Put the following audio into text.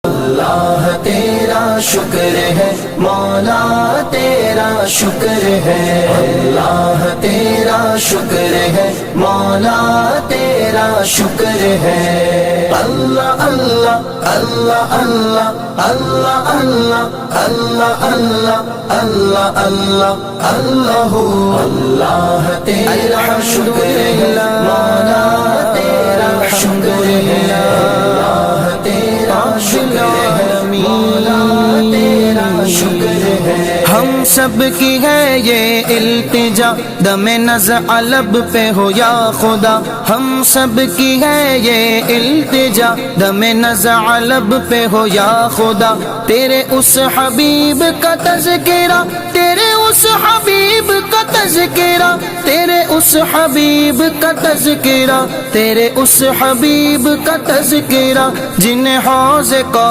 اللہ تیرا شکر ہے مولا تیرا شکر ہے، اللہ تیرا شکر ہے مولا تیرا شکر ہے، اللہ اللہ اللہ اللہ اللہ اللہ اللہ اللہ اللہ اللہ اللہ اللہ تیرا شکر ہے مولا تیرا شکر ہے، اللہ تیرا شکر ہے مولا تیرا شکر ہے۔ ہم سب کی ہے یہ التجا، دم نزع لب پہ ہو یا خدا، ہم سب کی ہے یہ التجا، دم نزع لب پہ ہو یا خدا، تیرے اس حبیب کا تذکرہ، تیرے اس حبیب کا تذکرہ، تیرے اس حبیب کا تذکرہ، تیرے اس حبیب کا تذکرہ، جن حوض کو